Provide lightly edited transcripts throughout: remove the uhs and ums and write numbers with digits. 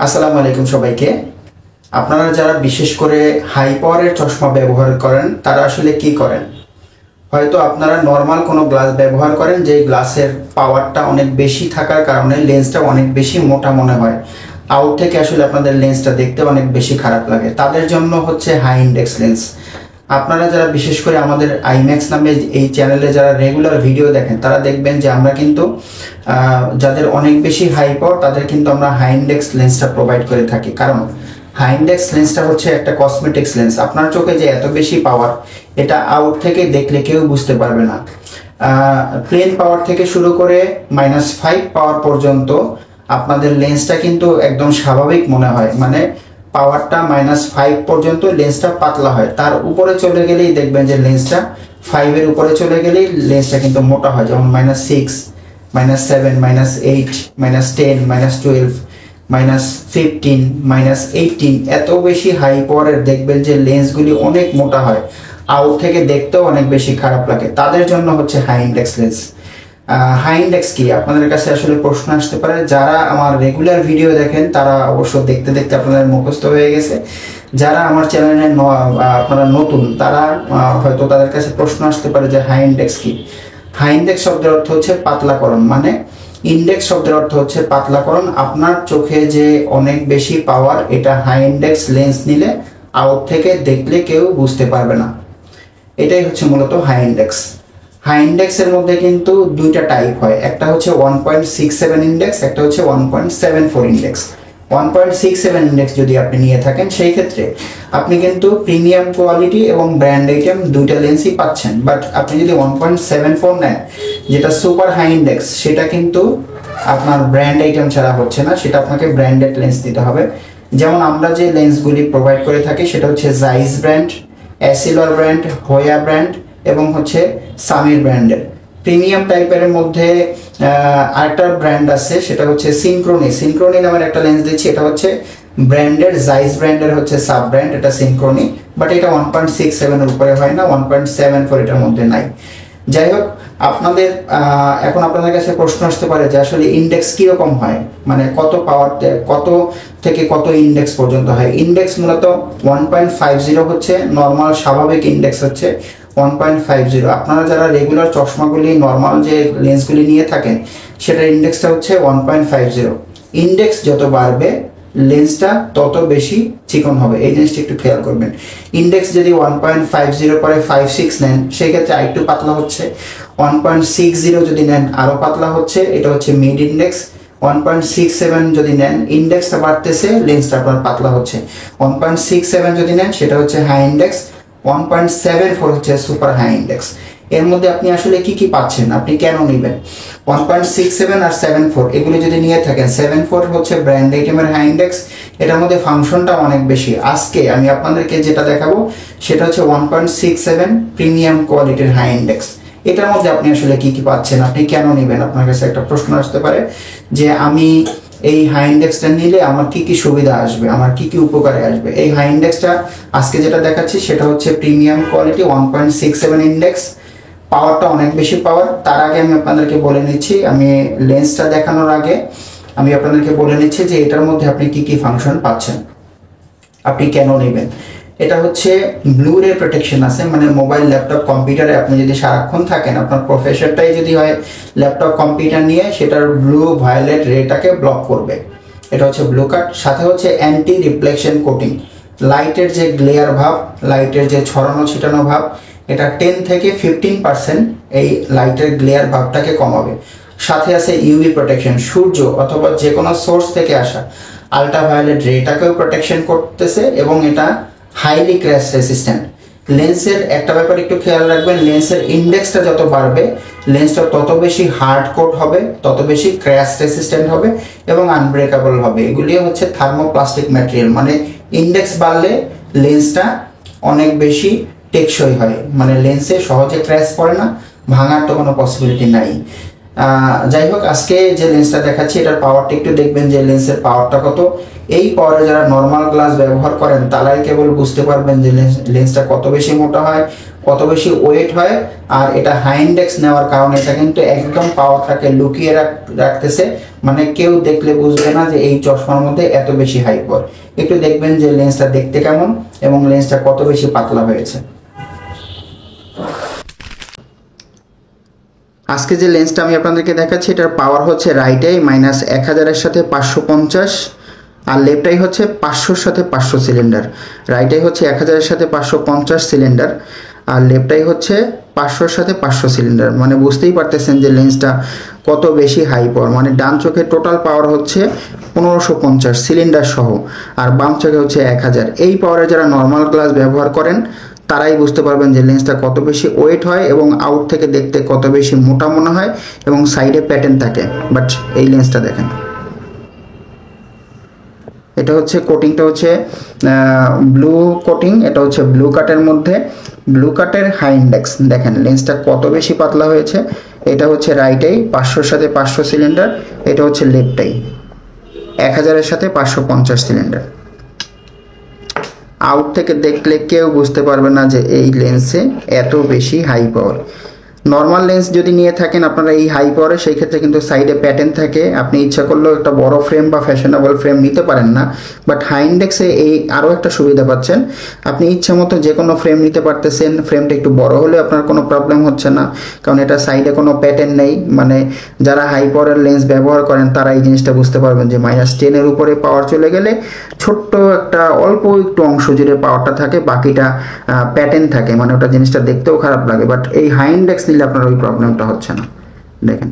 আসসালামু আলাইকুম সবাইকে। আপনারা যারা বিশেষ করে হাই পাওয়ারের চশমা ব্যবহার করেন তারা আসলে কি করেন? হয়তো আপনারা নর্মাল কোনো গ্লাস ব্যবহার করেন যে গ্লাসের পাওয়ারটা অনেক বেশি থাকার কারণে লেন্সটা অনেক বেশি মোটা মনে হয়, আউট থেকে আসলে আপনাদের লেন্সটা দেখতে অনেক বেশি খারাপ লাগে। তাদের জন্য হচ্ছে হাই ইন্ডেক্স লেন্স। আপনারা যারা বিশেষ করে আমাদের আইম্যাক্স নামে এই চ্যানেলে যারা রেগুলার ভিডিও দেখেন তারা দেখবেন যে আমরা কিন্তু যাদের অনেক বেশি হাই পাওয়ার তাদের কিন্তু আমরা হাই ইন্ডেক্স লেন্সটা প্রোভাইড করে থাকি। কারণ হাই ইন্ডেক্স লেন্সটা হচ্ছে একটা কসমেটিক্স লেন্স। আপনার চোখে যে এত বেশি পাওয়ার এটা আউট থেকে দেখলে কেউ বুঝতে পারবে না। প্লেন পাওয়ার থেকে শুরু করে -5 পাওয়ার পর্যন্ত আপনাদের লেন্সটা কিন্তু একদম স্বাভাবিক মনে হয়, মানে পাওয়ারটা -5 পর্যন্ত লেন্সটা পাতলা হয়। তার উপরে চলে গেলেই দেখবেন যে লেন্সটা 5-এর উপরে চলে গেলেই লেন্সটা কিন্তু মোটা হয়, যেমন -6, -7, -8, -10, -12, -15, -18। এত বেশি হাই পাওয়ারের দেখবেন যে লেন্সগুলি অনেক মোটা হয়, আউট থেকে দেখতেও অনেক বেশি খারাপ লাগে। তাদের জন্য হচ্ছে high index lens. High index কি আপনাদের কাছে আসলে প্রশ্ন আসতে পারে। যারা আমার রেগুলার ভিডিও দেখেন তারা অবশ্য দেখতে দেখতে আপনাদের মুখস্থ হয়ে গেছে। যারা আমার চ্যানেলে আপনারা নতুন তারা হয়তো তাদের কাছে প্রশ্ন আসতে পারে যে হাই ইন্ডেক্স কি। হাই ইন্ডেক্স শব্দের অর্থ হচ্ছে পাতলাকরণ, মানে ইন্ডেক্স শব্দের অর্থ হচ্ছে পাতলাকরণ। আপনার চোখে যে অনেক বেশি পাওয়ার এটা হাই ইন্ডেক্স লেন্স নিলে আউট থেকে দেখলে কেউ বুঝতে পারবে না। এটাই হচ্ছে মূলত হাই ইন্ডেক্স। হাই ইন্ডেক্সের মধ্যে কিন্তু দুইটা টাইপ হয়, একটা হচ্ছে 1.67 ইন্ডেক্স, একটা হচ্ছে 1.74 ইন্ডেক্স। 1.67 ইন্ডেক্স যদি আপনি নিয়ে থাকেন সেই ক্ষেত্রে আপনি কিন্তু প্রিমিয়াম কোয়ালিটি এবং ব্র্যান্ড আইটেম দুইটা লেন্সই পাচ্ছেন। বাট আপনি যদি 1.74 নেন যেটা সুপার হাই ইন্ডেক্স, সেটা কিন্তু আপনার ব্র্যান্ড আইটেম ছাড়া হচ্ছে না, সেটা আপনাকে ব্র্যান্ডেড লেন্স দিতে হবে। যেমন আমরা যে লেন্সগুলি প্রোভাইড করে থাকি সেটা হচ্ছে জাইস ব্র্যান্ড, অ্যাসিলর ব্র্যান্ড, হোয়া ব্র্যান্ড এবং হচ্ছে সামির ব্র্যান্ডের। প্রিমিয়াম টাইপের মধ্যে আরেকটা ব্র্যান্ড আছে সেটা হচ্ছে সিনক্রোনি নামের একটা লেন্স দিচ্ছি। এটা হচ্ছে ব্র্যান্ডের জাইস ব্র্যান্ডের হচ্ছে সাব ব্র্যান্ড, এটা সিনক্রোনি, বাট এটা 1.67 এর উপরে হয় না, 1.74 এটার মধ্যে নাই। যাই হোক, আপনাদের এখন আপনাদের কাছে প্রশ্ন আসতে পারে যে আসলে ইন্ডেক্স কিরকম হয়, মানে কত পাওয়ার, কত থেকে কত ইন্ডেক্স পর্যন্ত হয়। ইন্ডেক্স মূলত 1.50 হচ্ছে নর্মাল, স্বাভাবিক ইন্ডেক্স হচ্ছে 1.50। আপনারা যারা রেগুলার চশমাগুলি নর্মাল যে লেন্সগুলি নিয়ে থাকেন সেটার ইন্ডেক্সটা হচ্ছে 1.50। ইন্ডেক্স যত বাড়বে লেন্সটা তত বেশি চিকন হবে, এই জিনিসটা একটু খেয়াল করবেন। ইন্ডেক্স যদি 1.50 পরে 5-6 নেন সেই ক্ষেত্রে আরেকটু পাতলা হচ্ছে। 1.60 যদি নেন আরও পাতলা হচ্ছে, এটা হচ্ছে মিড ইন্ডেক্স। 1.67 যদি নেন ইন্ডেক্সটা বাড়তেছে, লেন্সটা আপনার পাতলা হচ্ছে। 1.67 যদি নেন সেটা হচ্ছে হাই ইন্ডেক্স। 1.74 হচ্ছে সুপার হাই ইন্ডেক্স। এর মধ্যে আপনি আসলে কি কি পাচ্ছেন, আপনি কেন নেবেন? 1.67 আর 74 এগুলি যদি নিয়ে থাকেন, 74 হচ্ছে ব্র্যান্ড আইটেমের হাই ইন্ডেক্স, এটার মধ্যে ফাংশনটা অনেক বেশি। আজকে আমি আপনাদেরকে যেটা দেখাবো সেটা হচ্ছে 1.67 প্রিমিয়াম কোয়ালিটির হাই ইন্ডেক্স। এটার মধ্যে আপনি আসলে কি কি পাচ্ছেন, আপনি কেন নেবেন? আপনার কাছে একটা প্রশ্ন আসতে পারে যে আমি এই হাই ইন্ডেক্সটা নিলে আমার কি কি সুবিধা আসবে, আমার কি কি উপকারে আসবে। এই হাই ইন্ডেক্সটা আজকে যেটা দেখাচ্ছি সেটা হচ্ছে প্রিমিয়াম কোয়ালিটি 1.67 ইন্ডেক্স। পাওয়ারটা অনেক বেশি পাওয়ার। তার আগে আমি আপনাদেরকে বলে নিচ্ছি, আমি লেন্সটা দেখানোর আগে আমি আপনাদেরকে বলে নিচ্ছি যে এটার মধ্যে আপনি কি কি ফাংশন পাচ্ছেন, আপনি কেন নেবেন। এটা হচ্ছে ব্লু রে প্রোটেকশন আছে, মানে মোবাইল, ল্যাপটপ, কম্পিউটারে আপনি যদি সারাক্ষণ থাকেন, আপনার প্রফেশনটাই যদি হয় ল্যাপটপ কম্পিউটার নিয়ে, সেটার ব্লু ভায়োলেট রেটাকে ব্লক করবে। এটা হচ্ছে ব্লু কাট। সাথে হচ্ছে অ্যান্টি রিফ্লেকশন কোটিং, লাইটের যে গ্লেয়ার ভাব, লাইটের যে ছড়ানো ছিটানো ভাব, এটা 10 থেকে 15% এই লাইটের গ্লেয়ার ভাবটাকে কমাবে। সাথে আছে ইউভি প্রোটেকশন, সূর্য অথবা যে কোনো সোর্স থেকে আসা আল্ট্রাভায়োলেট রেটাকেও প্রোটেকশন করতেছে এবং এটা হাইলি ক্র্যাশ রেসিস্ট্যান্ট। লেন্সের একটা ব্যাপার একটু খেয়াল রাখবেন, লেন্সের ইন্ডেক্সটা যত বাড়বে লেন্সটা তত বেশি হার্ড কোট হবে, তত বেশি ক্র্যাশ রেসিস্ট্যান্ট হবে এবং আনব্রেকেবল হবে। এগুলি হচ্ছে থার্মোপ্লাস্টিক ম্যাটেরিয়াল, মানে ইন্ডেক্স বাড়লে লেন্সটা অনেক বেশি টেকসই হয়, মানে লেন্সে সহজে ক্র্যাশ পড়ে না, ভাঙার তো কোনো পসিবিলিটি নাই। যাই হোক, আজকে যে লেন্সটা দেখাচ্ছি এটার পাওয়ারটা একটু দেখবেন যে লেন্সের পাওয়ারটা কত। এই পাওয়ারে যারা নর্মাল গ্লাস ব্যবহার করেন তারাই কেবল বুঝতে পারবেন যে লেন্সটা কত বেশি মোটা হয়, কত বেশি ওয়েট হয়। আর এটা হাই ইন্ডেক্স নেওয়ার কারণে এটা কিন্তু একদম পাওয়ারটাকে লুকিয়ে রাখতেছে, মানে কেউ দেখলে বুঝবে না যে এই চশমার মধ্যে এত বেশি হাই পাওয়ার। একটু দেখবেন যে লেন্সটা দেখতে কেমন এবং লেন্সটা কত বেশি পাতলা হয়েছে। আজকে যে লেন্সটা আমি আপনাদেরকে দেখাচ্ছি এটার পাওয়ার হচ্ছে রাইট আই -1000-এর সাথে 550, আর লেফট আই হচ্ছে 500-র সাথে 500 সিলিন্ডার। রাইট আই হচ্ছে 1000-এর সাথে 550 সিলিন্ডার, আর লেফট আই হচ্ছে 500-র সাথে 500 সিলিন্ডার। মানে বুঝতেই পারতেছেন যে লেন্সটা কত বেশি হাই পাওয়ার। মানে ডান চোখে টোটাল পাওয়ার হচ্ছে 1550 সিলিন্ডার সহ, আর বাম চোখে হচ্ছে 1000। এই পাওয়ারে যারা নর্মাল গ্লাস ব্যবহার করেন তারাই বুঝতে পারবেন যে লেন্সটা কত বেশি ওয়েট হয় এবং আউট থেকে দেখতে কত বেশি মোটা মনে হয় এবং সাইডে প্যাটার্ন থাকে। বাট এই লেন্সটা দেখেন, এটা হচ্ছে কোটিংটা হচ্ছে ব্লু কোটিং, এটা হচ্ছে ব্লু কাটের মধ্যে, ব্লু কাটের হাই ইন্ডেক্স। দেখেন লেন্সটা কত বেশি পাতলা হয়েছে। এটা হচ্ছে রাইট আই 500-র সাথে 500 সিলিন্ডার, এটা হচ্ছে লেফট আই 1000-এর সাথে 550 সিলিন্ডার। আউট থেকে দেখলে কেউ বুঝতে পারবে না যে এই লেন্সে এত বেশি হাই পাওয়ার। নর্মাল লেন্স যদি নিয়ে থাকেন আপনারা এই হাই পাওয়ারে, সেই ক্ষেত্রে কিন্তু সাইডে প্যাটার্ন থাকে, আপনি ইচ্ছা করলেও একটা বড় ফ্রেম বা ফ্যাশনেবল ফ্রেম নিতে পারেন না। বাট হাই ইন্ডেক্সে এই আরও একটা সুবিধা পাচ্ছেন, আপনি ইচ্ছা মতো যে কোনো ফ্রেম নিতে পারতেছেন। ফ্রেমটা একটু বড় হলে আপনার কোনো প্রবলেম হচ্ছে না, কারণ এটা সাইডে কোনো প্যাটার্ন নেই। মানে যারা হাই পাওয়ারের লেন্স ব্যবহার করেন তারা এই জিনিসটা বুঝতে পারবেন যে -10-এর উপরে পাওয়ার চলে গেলে ছোট্ট একটা অল্প একটু অংশ জুড়ে পাওয়ারটা থাকে, বাকিটা প্যাটার্ন থাকে, মানে ওটা জিনিসটা দেখতেও খারাপ লাগে। বাট এই হাই ইন্ডেক্স নিলে আপনার ওই প্রবলেমটা হচ্ছে না। দেখেন,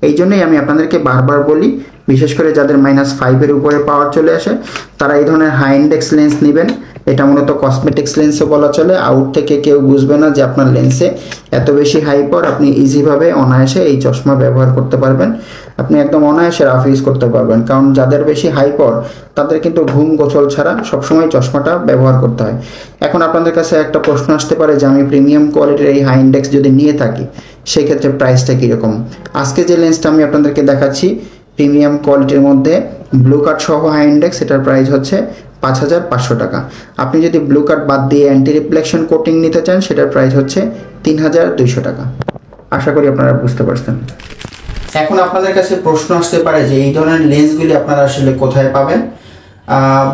এই জন্যই আমি আপনাদেরকে বারবার বলি, বিশেষ করে যাদের -5-এর উপরে পাওয়ার চলে আসে তারা এই ধরনের হাই ইন্ডেক্স লেন্স নেবেন। এটা মূলত কসমেটিক্স লেন্সও বলা চলে। আউট থেকে কেউ বুঝবে না যে আপনার লেন্সে এত বেশি হাই পাওয়ার। আপনি ইজিভাবে অনায়াসে এই চশমা ব্যবহার করতে পারবেন, আপনি একদম অনায়াসে রাফ ইউজ করতে পারবেন। কারণ যাদের বেশি হাই পাওয়ার তাদের কিন্তু ঘুম গোছল ছাড়া সবসময় চশমাটা ব্যবহার করতে হয়। এখন আপনাদের কাছে একটা প্রশ্ন আসতে পারে যে আমি প্রিমিয়াম কোয়ালিটির এই হাই ইন্ডেক্স যদি নিয়ে থাকি সেক্ষেত্রে প্রাইসটা কীরকম। আজকে যে লেন্সটা আমি আপনাদেরকে দেখাচ্ছি প্রিমিয়াম কোয়ালিটির মধ্যে ব্লু কাট সহ হাই ইন্ডেক্স, এটার প্রাইস হচ্ছে 5500 টাকা। আপনি যদি ব্লু কাট বাদ দিয়ে অ্যান্টি রিফ্লেকশন কোটিং নিতে চান সেটার প্রাইস হচ্ছে 3200 টাকা। আশা করি আপনারা বুঝতে পারছেন। এখন আপনাদের কাছে প্রশ্ন আসতে পারে যে এই ধরনের লেন্সগুলি আপনারা আসলে কোথায় পাবেন।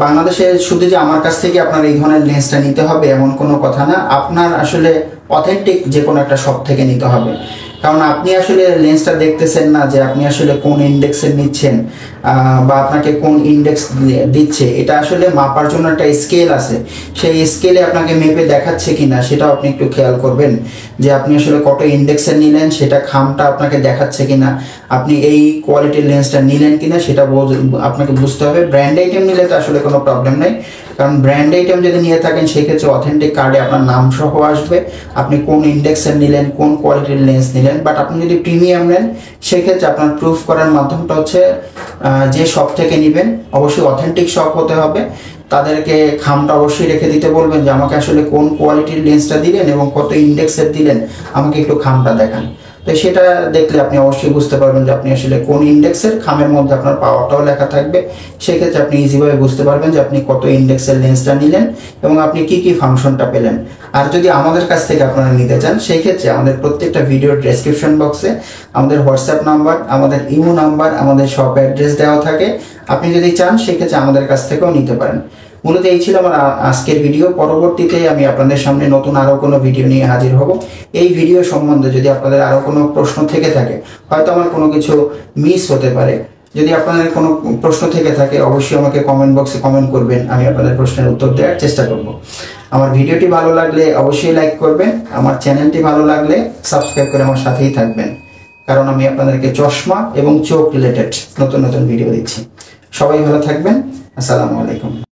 বাংলাদেশে শুধু যে আমার কাছ থেকে আপনার এই ধরনের লেন্সটা নিতে হবে এমন কোনো কথা না, আপনার আসলে অথেন্টিক যে কোনো একটা শপ থেকে নিতে হবে। কারণ আপনি আসলে লেন্সটা দেখতেছেন না যে আপনি আসলে কোন ইন্ডেক্সে নিচ্ছেন বা আপনাকে কোন ইন্ডেক্স দিচ্ছে। এটা আসলে মাপার জন্য একটা স্কেল আছে, সেই স্কেলে আপনাকে মেপে দেখাচ্ছে কিনা সেটাও আপনি একটু খেয়াল করবেন যে আপনি আসলে কত ইন্ডেক্সে নিলেন, সেটা খামটা আপনাকে দেখাচ্ছে কিনা, আপনি এই কোয়ালিটির লেন্সটা নিলেন কিনা সেটা আপনাকে বুঝতে হবে। ব্র্যান্ড আইটেম নিলে তো আসলে কোনো প্রবলেম নেই, কারণ ব্র্যান্ড আইটেম যদি নিয়ে থাকেন সেক্ষেত্রে অথেন্টিক কার্ডে আপনার নাম সহ আসবে আপনি কোন ইন্ডেক্সের নিলেন, কোন কোয়ালিটির লেন্স নিলেন। বাট আপনি যদি প্রিমিয়াম নেন সেক্ষেত্রে আপনার প্রুফ করার মাধ্যমটা হচ্ছে যে শপ থেকে নেবেন অবশ্যই অথেন্টিক শপ হতে হবে। তাদেরকে খামটা অবশ্যই রেখে দিতে বলবেন যে আমাকে আসলে কোন কোয়ালিটির লেন্সটা দিলেন এবং কত ইন্ডেক্সের দিলেন, আমাকে একটু খামটা দেখান। তো সেটা দেখলে আপনি অবশ্যই বুঝতে পারবেন যে আপনি আসলে কোন ইন্ডেক্সের, খামের মধ্যে আপনার পাওয়ারটাও লেখা থাকবে। সেক্ষেত্রে আপনি ইজিভাবে বুঝতে পারবেন যে আপনি কত ইন্ডেক্সের লেন্সটা নিলেন এবং আপনি কি কি ফাংশনটা পেলেন। আর যদি আমাদের কাছ থেকে আপনারা নিতে চান সেই ক্ষেত্রে আমাদের প্রত্যেকটা ভিডিওর ডেসক্রিপশন বক্সে আমাদের হোয়াটসঅ্যাপ নাম্বার, আমাদের ইমো নাম্বার, আমাদের শপ অ্যাড্রেস দেওয়া থাকে। আপনি যদি চান সেক্ষেত্রে আমাদের কাছ থেকেও নিতে পারেন। মূলত এই ছিল আমার আজকের ভিডিও। পরবর্তীতে আমি আপনাদের সামনে নতুন আরও কোনো ভিডিও নিয়ে হাজির হব। এই ভিডিও সম্বন্ধে যদি আপনাদের আরও কোনো প্রশ্ন থেকে থাকে, হয়তো আমার কোনো কিছু মিস হতে পারে, যদি আপনাদের কোনো প্রশ্ন থেকে থাকে অবশ্যই আমাকে কমেন্ট বক্সে কমেন্ট করবেন, আমি আপনাদের প্রশ্নের উত্তর দেওয়ার চেষ্টা করব। আমার ভিডিওটি ভালো লাগলে অবশ্যই লাইক করবেন, আমার চ্যানেলটি ভালো লাগলে সাবস্ক্রাইব করে আমার সাথেই থাকবেন, কারণ আমি আপনাদেরকে চশমা এবং চোখ রিলেটেড নতুন নতুন ভিডিও দিচ্ছি। সবাই ভালো থাকবেন। আসসালামু আলাইকুম।